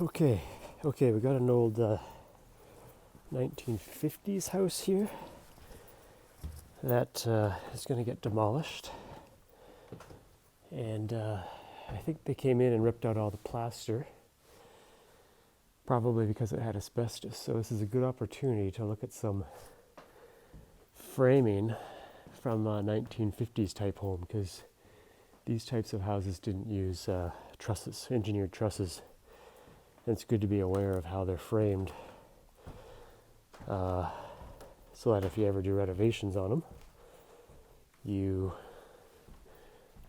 Okay, we got an old 1950s house here that is going to get demolished. And I think they came in and ripped out all the plaster, probably because it had asbestos. So this is a good opportunity to look at some framing from a 1950s type home, because these types of houses didn't use trusses, engineered trusses. And it's good to be aware of how they're framed, so that if you ever do renovations on them, you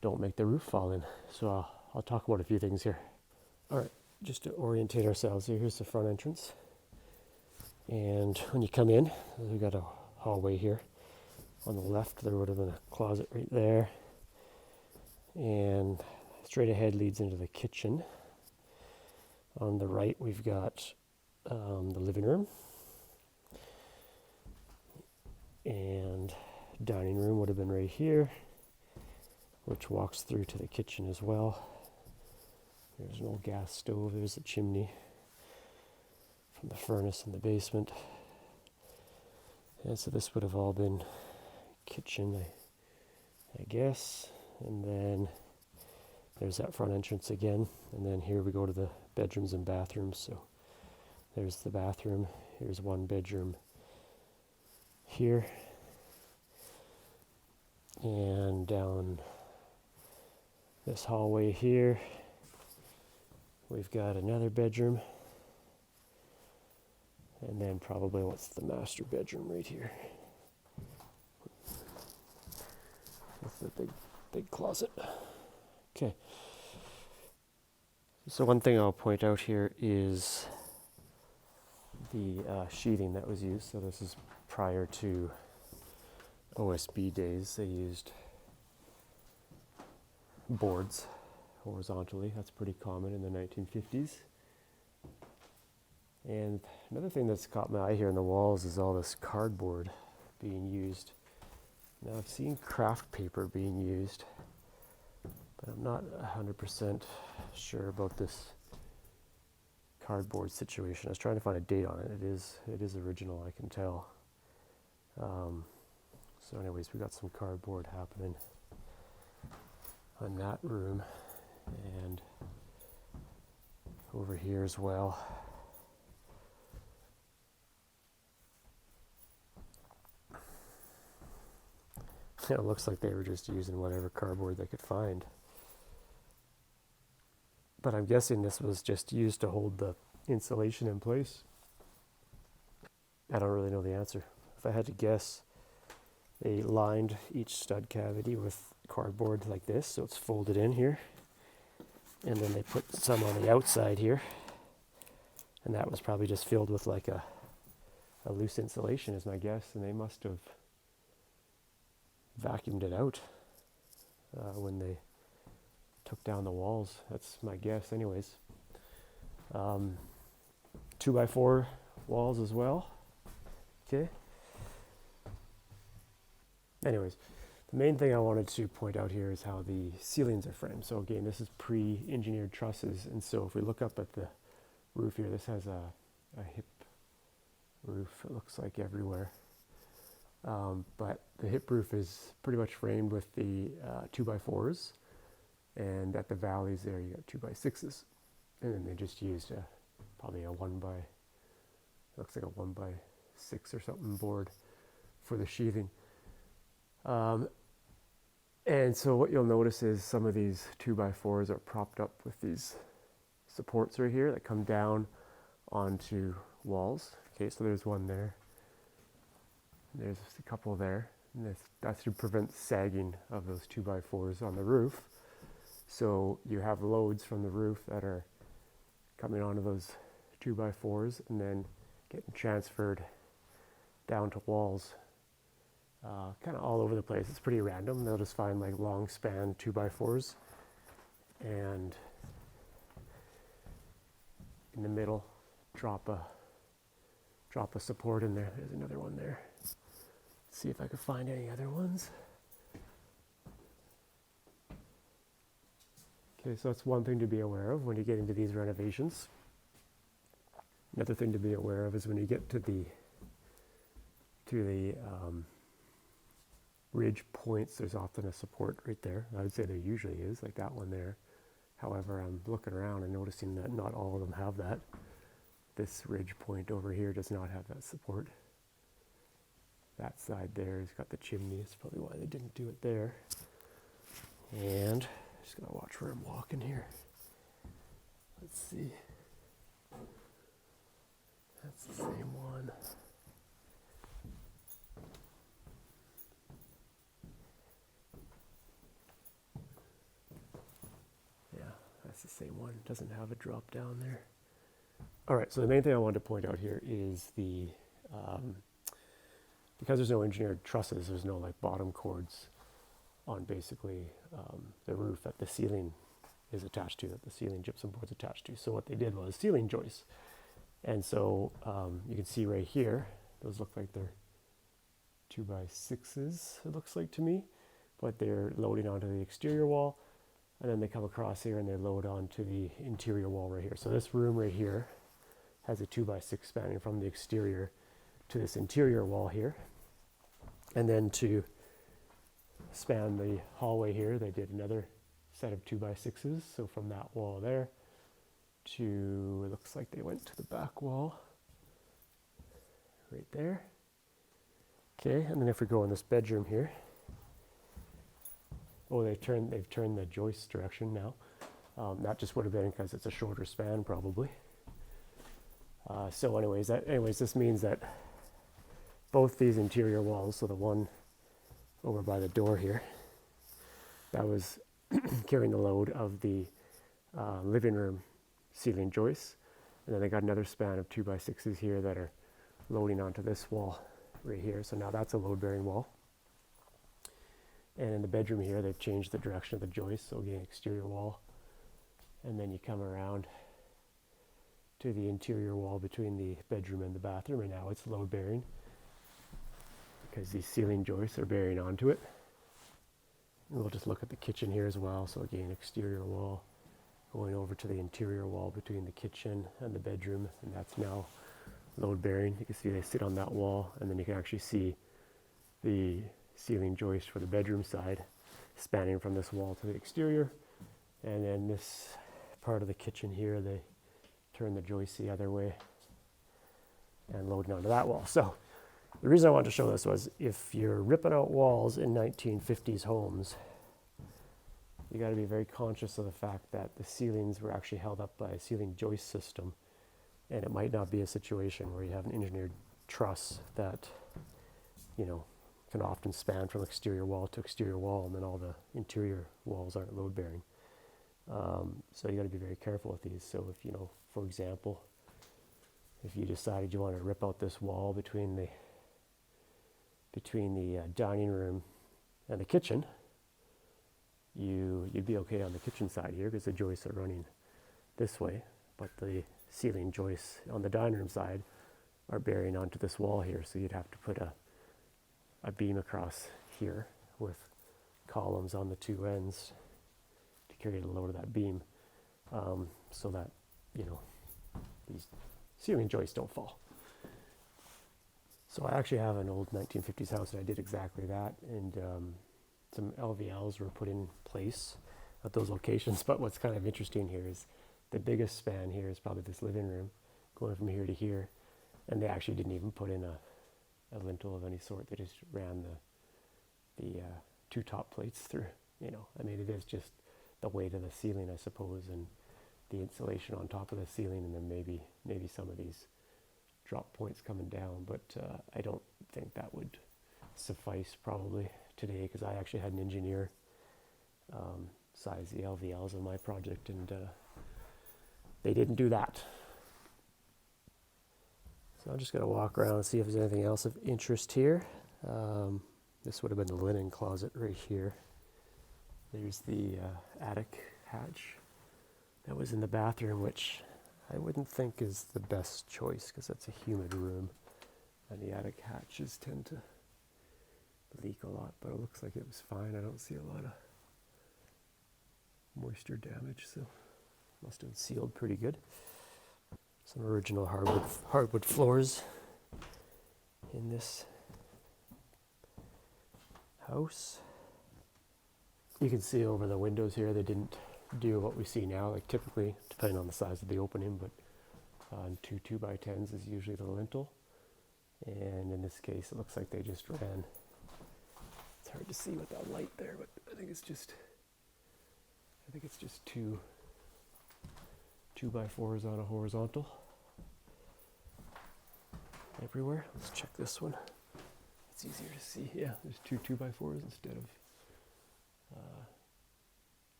don't make the roof fall in. So I'll talk about a few things here. All right, just to orientate ourselves here, here's the front entrance. And when you come in, we've got a hallway here. On the left, there would have been a closet right there. And straight ahead leads into the kitchen. On the right, we've got the living room. And dining room would have been right here, which walks through to the kitchen as well. There's an old gas stove. There's a chimney from the furnace in the basement. And so this would have all been kitchen, I guess. And then there's that front entrance again. And then here we go to the bedrooms and bathrooms. So there's the bathroom. Here's one bedroom here. And down this hallway here, we've got another bedroom. And then probably what's the master bedroom right here. With the big closet. Okay. So one thing I'll point out here is the sheathing that was used. So this is prior to OSB days. They used boards horizontally. That's pretty common in the 1950s. And another thing that's caught my eye here in the walls is all this cardboard being used. Now I've seen craft paper being used, but I'm not 100% sure about this cardboard situation. I was trying to find a date on it. It is original, I can tell. So anyways, we got some cardboard happening on that room and over here as well. It looks like they were just using whatever cardboard they could find. But I'm guessing this was just used to hold the insulation in place. I don't really know the answer. If I had to guess, they lined each stud cavity with cardboard like this, so it's folded in here. And then they put some on the outside here. And that was probably just filled with like a loose insulation is my guess. And they must have vacuumed it out when they took down the walls. That's my guess anyways. 2x4 walls as well. Okay. Anyways, the main thing I wanted to point out here is how the ceilings are framed. So again, this is pre-engineered trusses. And so if we look up at the roof here, this has a hip roof, it looks like everywhere. But the hip roof is pretty much framed with the 2x4s. And at the valleys there, you got 2x6s. And then they just used probably looks like a 1x6 or something board for the sheathing. And so what you'll notice is some of these 2x4s are propped up with these supports right here that come down onto walls. Okay, so there's one there. There's a couple there. And that's to prevent sagging of those 2x4s on the roof. So you have loads from the roof that are coming onto those 2x4s and then getting transferred down to walls. Kind of all over the place. It's pretty random. They'll just find like long span 2x4s and in the middle drop a support in there. There's another one there. Let's see if I can find any other ones. Okay, so that's one thing to be aware of when you get into these renovations. Another thing to be aware of is when you get to the ridge points, there's often a support right there. I would say there usually is, like that one there. However, I'm looking around and noticing that not all of them have that. This ridge point over here does not have that support. That side there has got the chimney. That's probably why they didn't do it there. And just gotta watch where I'm walking here. Let's see. That's the same one. Yeah, that's the same one. It doesn't have a drop down there. All right, so the main thing I wanted to point out here is the, because there's no engineered trusses, there's no like bottom cords on basically the roof that the ceiling is attached to, that the ceiling gypsum board's attached to. So what they did was ceiling joists. And so you can see right here, those look like they're 2x6s, it looks like to me, but they're loading onto the exterior wall, and then they come across here and they load onto the interior wall right here. So this room right here has a 2x6 spanning from the exterior to this interior wall here. And then to span the hallway here, they did another set of 2x6s. So from that wall there to, it looks like they went to the back wall right there. Okay, and then if we go in this bedroom here, oh, they've turned the joist direction now. That just would have been because it's a shorter span probably. So anyways, this means that both these interior walls, so the one over by the door here, that was carrying the load of the living room ceiling joists, and then they got another span of 2x6s here that are loading onto this wall right here. So now that's a load-bearing wall. And in the bedroom here, they've changed the direction of the joist, so again, exterior wall, and then you come around to the interior wall between the bedroom and the bathroom, and now it's load-bearing because these ceiling joists are bearing onto it. And we'll just look at the kitchen here as well. So again, exterior wall going over to the interior wall between the kitchen and the bedroom, and that's now load-bearing. You can see they sit on that wall, and then you can actually see the ceiling joist for the bedroom side spanning from this wall to the exterior. And then this part of the kitchen here, they turn the joist the other way and loading onto that wall. So the reason I wanted to show this was if you're ripping out walls in 1950s homes, you got to be very conscious of the fact that the ceilings were actually held up by a ceiling joist system, and it might not be a situation where you have an engineered truss that, you know, can often span from exterior wall to exterior wall, and then all the interior walls aren't load bearing. So you got to be very careful with these. So if, you know, for example, if you decided you want to rip out this wall between the dining room and the kitchen, you'd be okay on the kitchen side here because the joists are running this way, but the ceiling joists on the dining room side are bearing onto this wall here, so you'd have to put a beam across here with columns on the two ends to carry the load of that beam, so that, you know, these ceiling joists don't fall. So I actually have an old 1950s house and I did exactly that, and some LVLs were put in place at those locations. But what's kind of interesting here is the biggest span here is probably this living room going from here to here, and they actually didn't even put in a lintel of any sort. They just ran the two top plates through. You know, I mean, it is just the weight of the ceiling, I suppose, and the insulation on top of the ceiling, and then maybe some of these drop points coming down, but I don't think that would suffice probably today, because I actually had an engineer size the LVLs on my project, and they didn't do that. So I'm just going to walk around and see if there's anything else of interest here. This would have been the linen closet right here. There's the attic hatch that was in the bathroom, which I wouldn't think is the best choice because that's a humid room, and the attic hatches tend to leak a lot, but it looks like it was fine. I don't see a lot of moisture damage, so must have sealed pretty good. Some original hardwood floors in this house. You can see over the windows here they didn't do what we see now, like typically, depending on the size of the opening, but 2x10s is usually the lintel. And in this case, it looks like they just ran. It's hard to see with that light there, but I think it's just two 2x4s on a horizontal everywhere. Let's check this one. It's easier to see. Yeah, there's two 2x4s instead of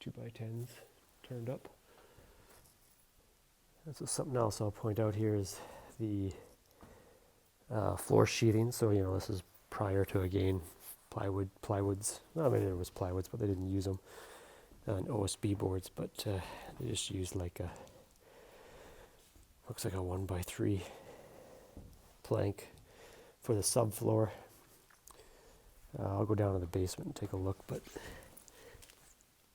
2x10s turned up. And so something else I'll point out here is the floor sheathing. So, you know, this is prior to, again, plywoods. Well, maybe there was plywoods, but they didn't use them. And OSB boards, but they just used like looks like a 1x3 plank for the subfloor. I'll go down to the basement and take a look, but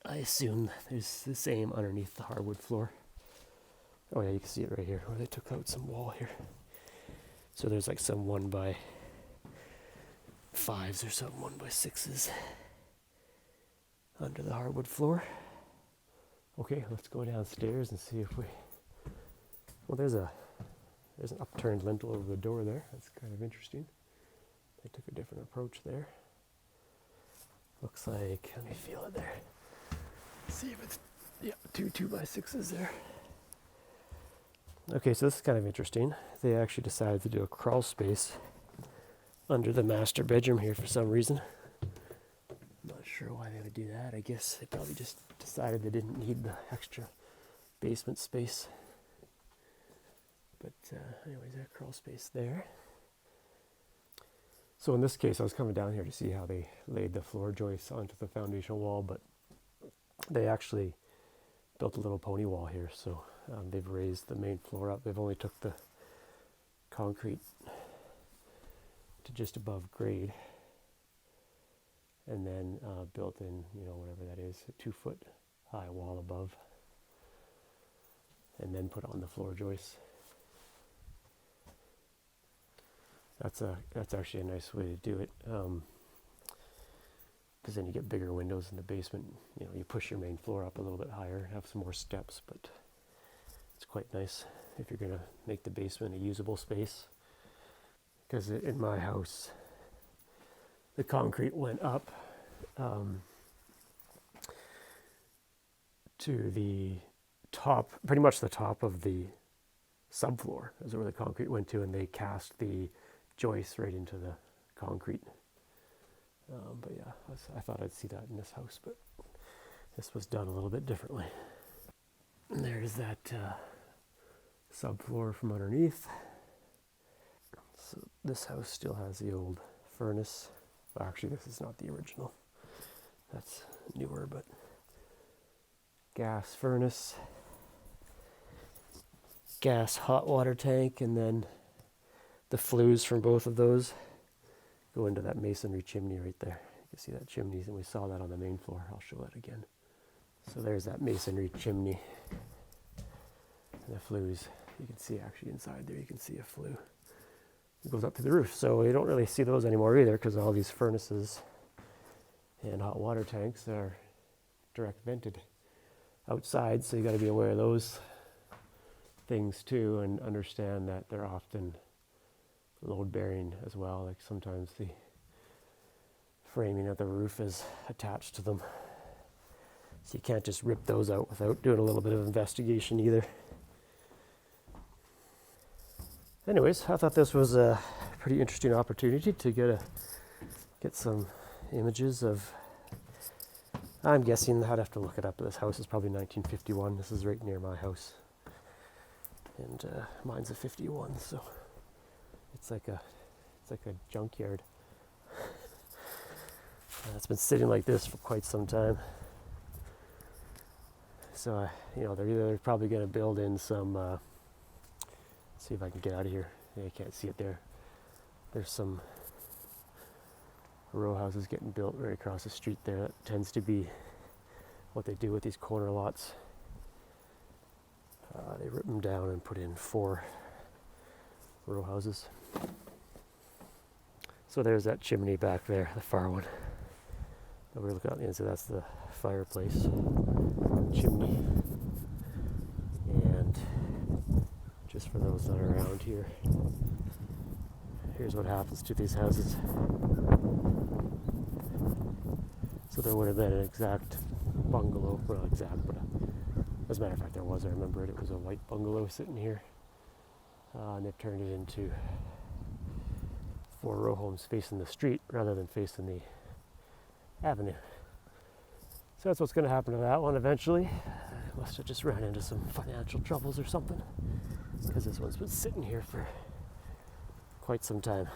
I assume there's the same underneath the hardwood floor. Oh yeah, you can see it right here where they took out some wall here. So there's like some 1x5s or some 1x6s under the hardwood floor. Okay, let's go downstairs and see if we... Well, there's an upturned lintel over the door there. That's kind of interesting. They took a different approach there. Looks like, let me feel it there. See if it's, yeah, two 2x6s there. Okay, so this is kind of interesting. They actually decided to do a crawl space under the master bedroom here for some reason. I'm not sure why they would do that. I guess they probably just decided they didn't need the extra basement space. But anyways, that crawl space there. So in this case, I was coming down here to see how they laid the floor joists onto the foundation wall, but they actually built a little pony wall here. So they've raised the main floor up. They've only took the concrete to just above grade, and then built in, you know, whatever that is, a 2-foot high wall above, and then put on the floor joists. That's actually a nice way to do it, because then you get bigger windows in the basement. You know, you push your main floor up a little bit higher, have some more steps, but it's quite nice if you're going to make the basement a usable space. Because in my house, the concrete went up to the top, pretty much the top of the subfloor is where the concrete went to, and they cast the joists right into the concrete. But yeah, I thought I'd see that in this house, but this was done a little bit differently. And there's that subfloor from underneath. So this house still has the old furnace. Well, actually, this is not the original. That's newer, but gas furnace, gas hot water tank, and then the flues from both of those go into that masonry chimney right there. You can see that chimney, and we saw that on the main floor. I'll show that again. So there's that masonry chimney and the flues. You can see actually inside there, you can see a flue. It goes up to the roof. So you don't really see those anymore either, because all these furnaces and hot water tanks are direct vented outside. So you got to be aware of those things too, and understand that they're often load bearing as well. Like sometimes the framing of the roof is attached to them, so you can't just rip those out without doing a little bit of investigation either. Anyways, I thought this was a pretty interesting opportunity to get some images of, I'm guessing I'd have to look it up, but this house is probably 1951. This is right near my house, and mine's a 51, so it's like a junkyard. It's been sitting like this for quite some time. So you know, they're probably going to build in some. Let's see if I can get out of here. Yeah, you can't see it there. There's some row houses getting built right across the street there. That tends to be what they do with these corner lots. They ripped them down and put in 4 row houses. So there's that chimney back there, the far one. That we're looking at the inside, that's the fireplace chimney. And just for those that are around here, here's what happens to these houses. So there would have been an exact bungalow, well, not exact, but as a matter of fact there was, I remember it was a white bungalow sitting here. And they've turned it into 4 row homes facing the street rather than facing the avenue. So that's what's going to happen to that one eventually. Must have just ran into some financial troubles or something, because this one's been sitting here for quite some time.